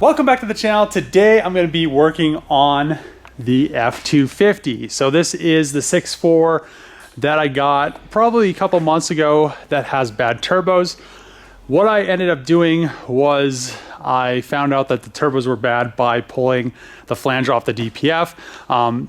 Welcome back to the channel. Today I'm going to be working on the F350. So this is the 6.4 that I got probably a couple months ago that has bad turbos. What I ended up doing was I found out that the turbos were bad by pulling the flange off the DPF.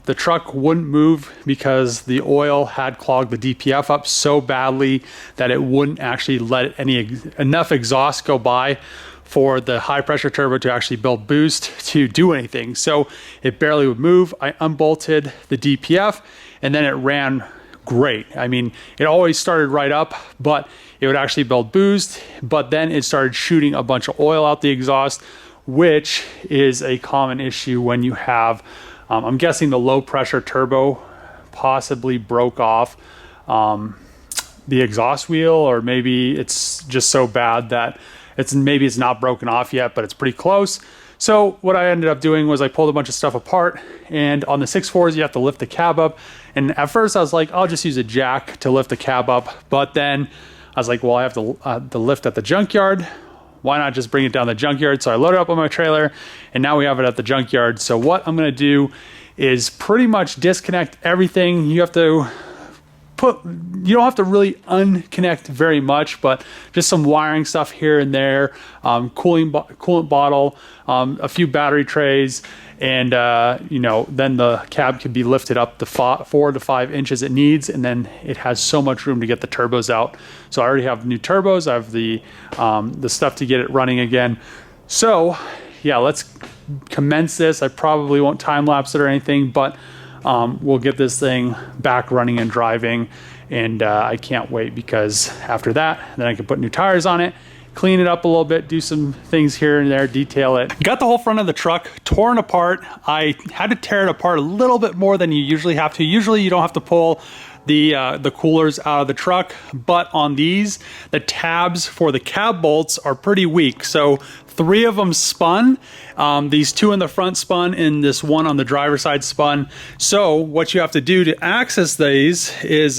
The truck wouldn't move because the oil had clogged the DPF up so badly that it wouldn't actually let enough exhaust go by for the high pressure turbo to actually build boost to do anything. So it barely would move. I unbolted the DPF and then it ran great. I mean, it always started right up, but it would actually build boost, but then it started shooting a bunch of oil out the exhaust, which is a common issue when you have, I'm guessing the low pressure turbo possibly broke off the exhaust wheel, or maybe it's just so bad that maybe it's not broken off yet, but it's pretty close. So what I ended up doing was I pulled a bunch of stuff apart, and on the 6.4s you have to lift the cab up. And at first I was like, I'll just use a jack to lift the cab up. But then I was like, well, I have to lift at the junkyard. Why not just bring it down the junkyard? So I loaded it up on my trailer, and now we have it at the junkyard. So what I'm gonna do is pretty much disconnect everything. You don't have to really unconnect very much, but just some wiring stuff here and there, coolant bottle, a few battery trays, and then the cab can be lifted up the 4 to 5 inches it needs, and then it has so much room to get the turbos out. So I already have new turbos. I have the stuff to get it running again. So yeah, let's commence this. I probably won't time lapse it or anything, but we'll get this thing back running and driving, and I can't wait, because after that, then I can put new tires on it, clean it up a little bit, do some things here and there, detail it. Got the whole front of the truck torn apart. I had to tear it apart a little bit more than you usually have to. Usually you don't have to pull the coolers out of the truck, but on these, the tabs for the cab bolts are pretty weak. So 3 of them spun. These 2 in the front spun, and this 1 on the driver's side spun. So what you have to do to access these is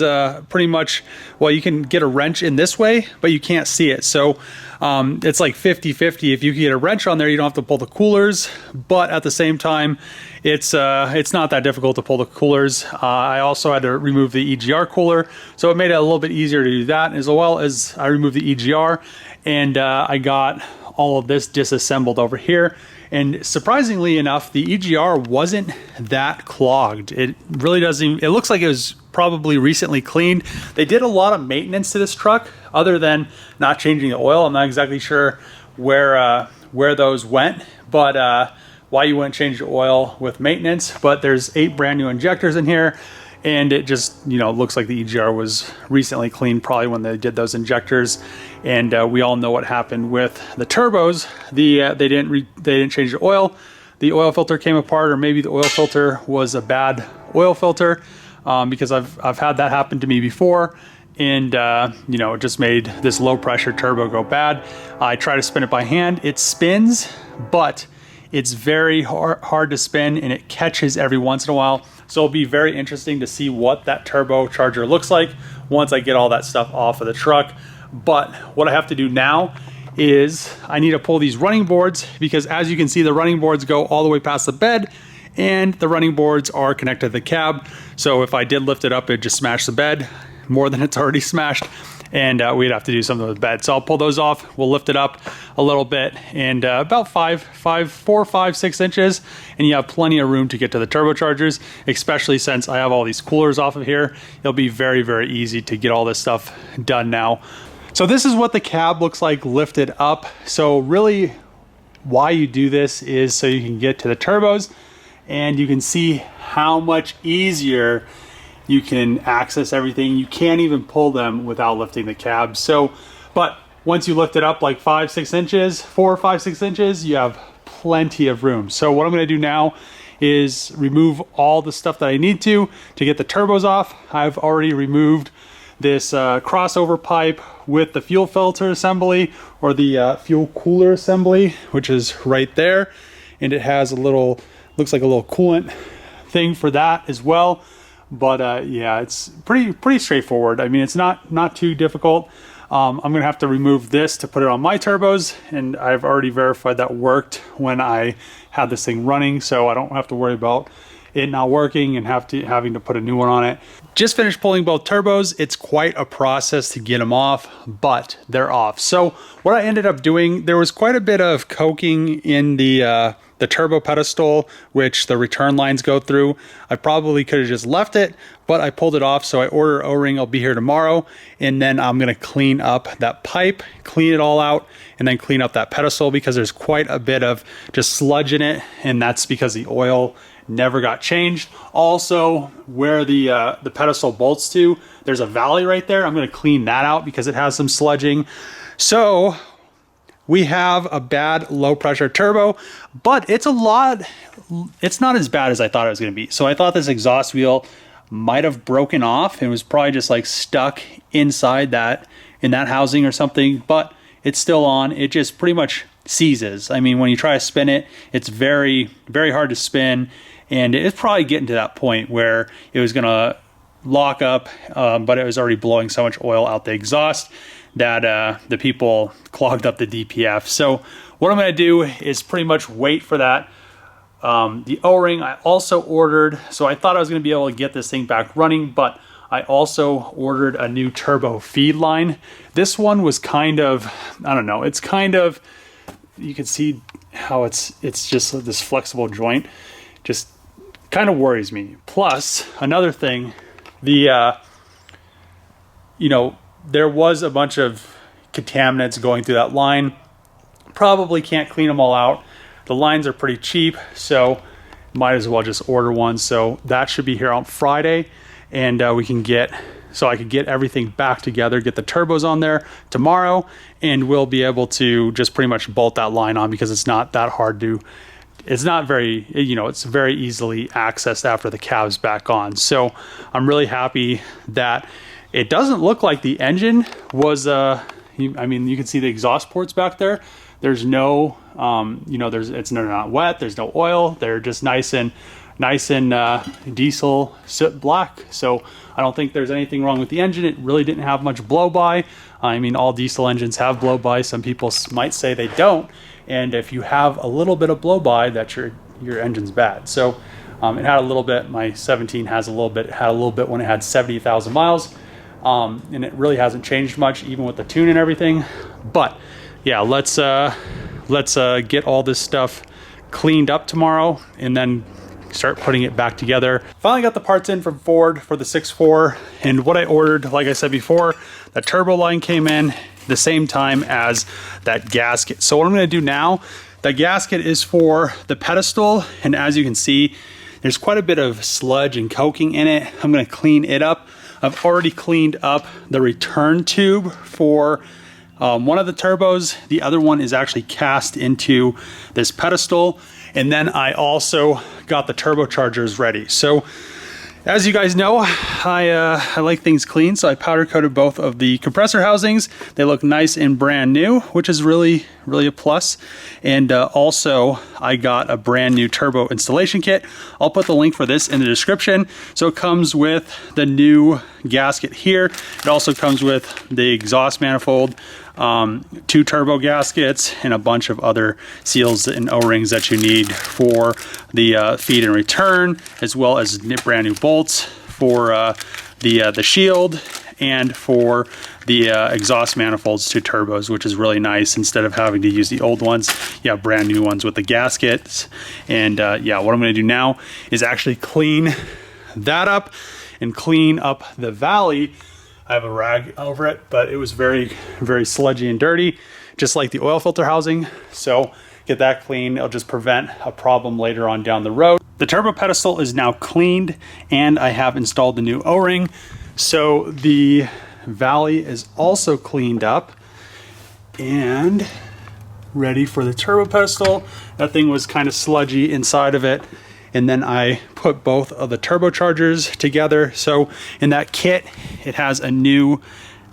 pretty much, well, you can get a wrench in this way, but you can't see it. So it's like 50-50. If you get a wrench on there, you don't have to pull the coolers, but at the same time, it's not that difficult to pull the coolers. I also had to remove the Egr cooler, so it made it a little bit easier to do that, as well as I removed the Egr, and I got all of this disassembled over here. And surprisingly enough, the Egr wasn't that clogged. It really doesn't, it looks like it was probably recently cleaned. They did a lot of maintenance to this truck other than not changing the oil. I'm not exactly sure where those went, but why you wouldn't change the oil with maintenance. But there's 8 brand new injectors in here, and it just, looks like the Egr was recently cleaned, probably when they did those injectors. And we all know what happened with the turbos. They didn't change the oil. The oil filter came apart, or maybe the oil filter was a bad oil filter, because I've had that happen to me before. And it just made this low pressure turbo go bad. I try to spin it by hand. It spins, but it's very hard to spin, and it catches every once in a while. So it'll be very interesting to see what that turbocharger looks like once I get all that stuff off of the truck. But what I have to do now is I need to pull these running boards, because as you can see, the running boards go all the way past the bed, and the running boards are connected to the cab. So if I did lift it up, it'd just smash the bed more than it's already smashed, and we'd have to do something with the bed. So I'll pull those off. We'll lift it up a little bit, and about 4, 5, 6 inches, and you have plenty of room to get to the turbochargers, especially since I have all these coolers off of here. It'll be very, very easy to get all this stuff done now. So this is what the cab looks like lifted up. So really why you do this is so you can get to the turbos, and you can see how much easier you can access everything. You can't even pull them without lifting the cab. So, but once you lift it up like 4 or 5, 6 inches, you have plenty of room. So what I'm gonna do now is remove all the stuff that I need to get the turbos off. I've already removed this crossover pipe with the fuel filter assembly, or the fuel cooler assembly, which is right there. And it has a little, looks like a little coolant thing for that as well. But yeah, it's pretty straightforward. I mean, it's not too difficult. I'm gonna have to remove this to put it on my turbos, and I've already verified that worked when I had this thing running, so I don't have to worry about it not working and having to put a new one on it. Just finished pulling both turbos. It's quite a process to get them off, but they're off. So what I ended up doing, there was quite a bit of coking in the turbo pedestal, which the return lines go through. I probably could have just left it, but I pulled it off. So I ordered O-ring. I'll be here tomorrow, and then I'm gonna clean up that pipe, clean it all out, and then clean up that pedestal because there's quite a bit of just sludge in it, and that's because the oil never got changed. Also, where the pedestal bolts to, there's a valley right there. I'm going to clean that out because it has some sludging. So we have a bad low pressure turbo, but it's not as bad as I thought it was going to be. So I thought this exhaust wheel might have broken off and was probably just like stuck inside that, in that housing or something, but it's still on. It just pretty much seizes. I mean, when you try to spin it, it's very, very hard to spin. And it's probably getting to that point where it was going to lock up, but it was already blowing so much oil out the exhaust that the people clogged up the DPF. So what I'm going to do is pretty much wait for that. The O-ring I also ordered, so I thought I was going to be able to get this thing back running, but I also ordered a new turbo feed line. This one was kind of, I don't know, it's kind of, you can see how it's just this flexible joint. Just kind of worries me. Plus, another thing, there was a bunch of contaminants going through that line. Probably can't clean them all out. The lines are pretty cheap, so might as well just order one. So that should be here on Friday, and I could get everything back together, get the turbos on there tomorrow, and we'll be able to just pretty much bolt that line on because it's not that hard to. It's not very, it's very easily accessed after the cab's back on. So I'm really happy that it doesn't look like the engine was, I mean, you can see the exhaust ports back there. There's no, it's not wet. There's no oil. They're just nice and diesel soot black. So I don't think there's anything wrong with the engine. It really didn't have much blow by. I mean, all diesel engines have blow by. Some people might say they don't. And if you have a little bit of blow by, that your engine's bad. So it had a little bit. My 17 had a little bit when it had 70,000 miles, and it really hasn't changed much, even with the tune and everything. But yeah, let's get all this stuff cleaned up tomorrow, and then start putting it back together. Finally got the parts in from Ford for the 6.4, and what I ordered, like I said before, the turbo line came in the same time as that gasket. So what I'm going to do now, the gasket is for the pedestal, and as you can see, there's quite a bit of sludge and coking in it. I'm going to clean it up. I've already cleaned up the return tube for one of the turbos. The other one is actually cast into this pedestal, and then I also got the turbochargers ready. So as you guys know, I like things clean, so I powder coated both of the compressor housings. They look nice and brand new, which is really, really a plus. And also, I got a brand new turbo installation kit. I'll put the link for this in the description. So it comes with the new gasket here. It also comes with the exhaust manifold, 2 turbo gaskets, and a bunch of other seals and O-rings that you need for the feed and return, as well as brand new bolts for the shield and for the exhaust manifolds to turbos, which is really nice. Instead of having to use the old ones, you have brand new ones with the gaskets. And yeah, what I'm going to do now is actually clean that up and clean up the valley. I have a rag over it, but it was very, very sludgy and dirty, just like the oil filter housing. So get that clean. It'll just prevent a problem later on down the road. The turbo pedestal is now cleaned, and I have installed the new O-ring. So the valley is also cleaned up and ready for the turbo pedestal. That thing was kind of sludgy inside of it. And then I put both of the turbochargers together. So in that kit, it has a new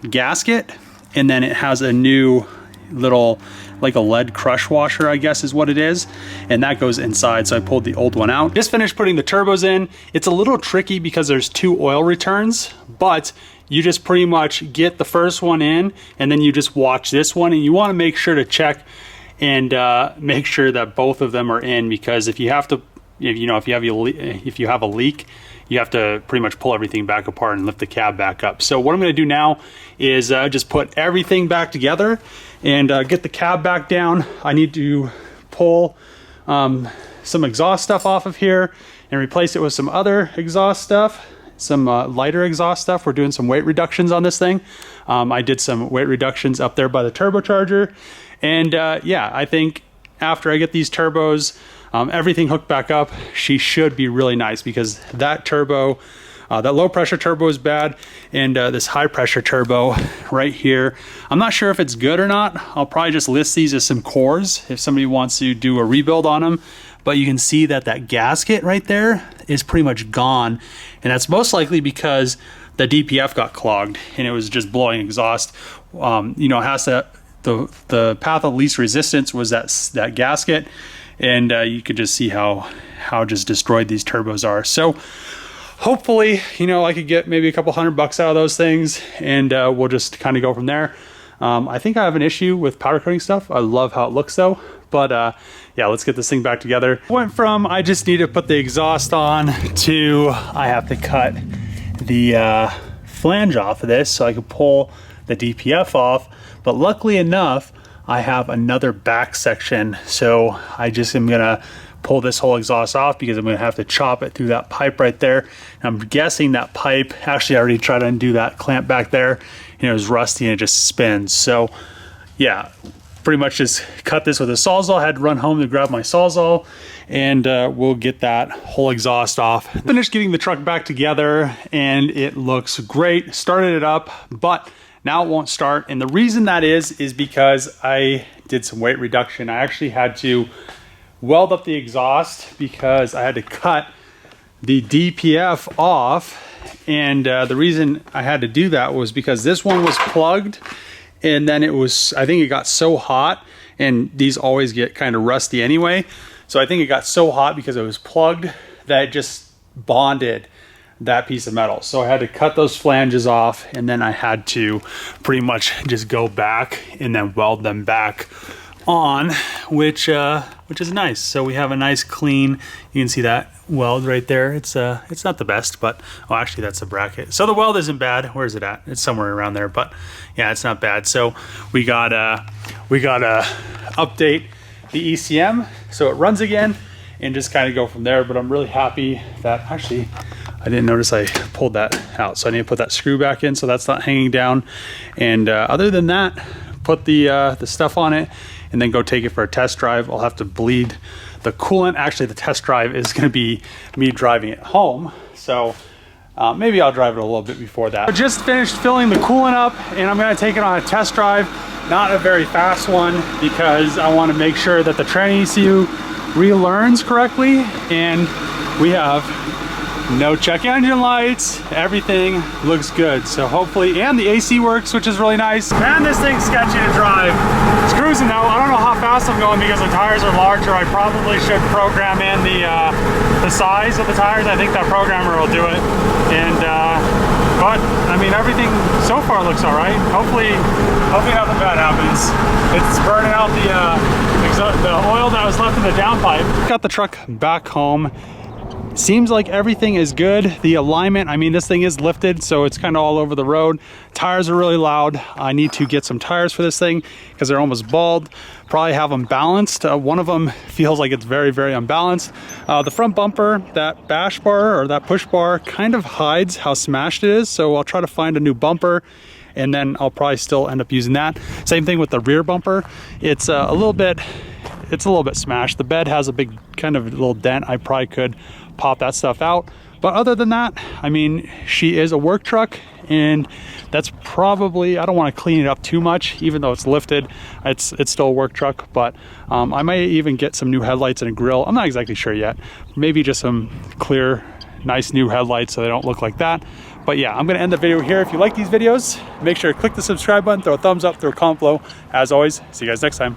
gasket, and then it has a new little, like a lead crush washer, I guess is what it is. And that goes inside. So I pulled the old one out. Just finished putting the turbos in. It's a little tricky because there's 2 oil returns, but you just pretty much get the first one in, and then you just watch this one, and you want to make sure to check and make sure that both of them are in, because if you have to, if you have a leak, you have to pretty much pull everything back apart and lift the cab back up. So what I'm going to do now is just put everything back together and get the cab back down. I need to pull some exhaust stuff off of here and replace it with some other exhaust stuff, some lighter exhaust stuff. We're doing some weight reductions on this thing. I did some weight reductions up there by the turbocharger, and yeah, I think after I get these turbos, everything hooked back up, she should be really nice, because that turbo, that low pressure turbo is bad, and this high pressure turbo right here, I'm not sure if it's good or not. I'll probably just list these as some cores if somebody wants to do a rebuild on them. But you can see that that gasket right there is pretty much gone, and that's most likely because the DPF got clogged and it was just blowing exhaust. You know, it has to, the path of least resistance was that gasket, and you could just see how just destroyed these turbos are. So hopefully, you know, I could get maybe a couple $100 out of those things, and we'll just kind of go from there. I think I have an issue with powder coating stuff. I love how it looks though, but yeah, let's get this thing back together. Went from I just need to put the exhaust on to I have to cut the flange off of this so I can pull the DPF off. But luckily enough, I have another back section, so I just am gonna pull this whole exhaust off because I'm gonna have to chop it through that pipe right there. And I'm guessing that pipe, actually I already tried to undo that clamp back there, and it was rusty and it just spins. So yeah, pretty much just cut this with a Sawzall. I had to run home to grab my Sawzall, and we'll get that whole exhaust off. Finished getting the truck back together, and it looks great. Started it up, but now it won't start. And the reason that is because I did some weight reduction. I actually had to weld up the exhaust because I had to cut the DPF off. And the reason I had to do that was because this one was plugged, and then it was, I think it got so hot, and these always get kind of rusty anyway. So I think it got so hot because it was plugged that it just bonded that piece of metal. So I had to cut those flanges off, and then I had to pretty much just go back and then weld them back on, which is nice. So we have a nice clean, you can see that weld right there. It's not the best, but oh, actually that's a bracket. So the weld isn't bad. Where is it at? It's somewhere around there, but yeah, it's not bad. So we gotta update the ECM so it runs again and just kind of go from there. But I'm really happy that actually I didn't notice I pulled that out, so I need to put that screw back in so that's not hanging down. And other than that, put the stuff on it and then go take it for a test drive. I'll have to bleed the coolant. Actually, the test drive is going to be me driving it home, so maybe I'll drive it a little bit before that. I just finished filling the coolant up, and I'm going to take it on a test drive. Not a very fast one, because I want to make sure that the tranny ECU relearns correctly, and we have no check engine lights. Everything looks good, so hopefully, and the AC works, which is really nice. Man, this thing's sketchy to drive. It's cruising now. I don't know how fast I'm going because the tires are larger. I probably should program in the size of the tires. I think that programmer will do it. And but I mean, everything so far looks all right. Hopefully nothing bad happens. It's burning out the oil that was left in the downpipe. Got the truck back home. Seems like everything is good. The alignment, I mean, this thing is lifted, so it's kind of all over the road. Tires are really loud. I need to get some tires for this thing because they're almost bald. Probably have them balanced. One of them feels like it's very, very unbalanced. The front bumper, that bash bar or that push bar kind of hides how smashed it is, so I'll try to find a new bumper, and then I'll probably still end up using that. Same thing with the rear bumper. It's a little bit smashed. The bed has a big kind of little dent. I probably could pop that stuff out, but other than that, I mean, she is a work truck, and that's probably, I don't want to clean it up too much, even though it's lifted. It's still a work truck. But I might even get some new headlights and a grill. I'm not exactly sure yet. Maybe just some clear, nice new headlights so they don't look like that. But yeah, I'm gonna end the video here. If you like these videos, make sure to click the subscribe button, throw a thumbs up, throw a comment below. As always, see you guys next time.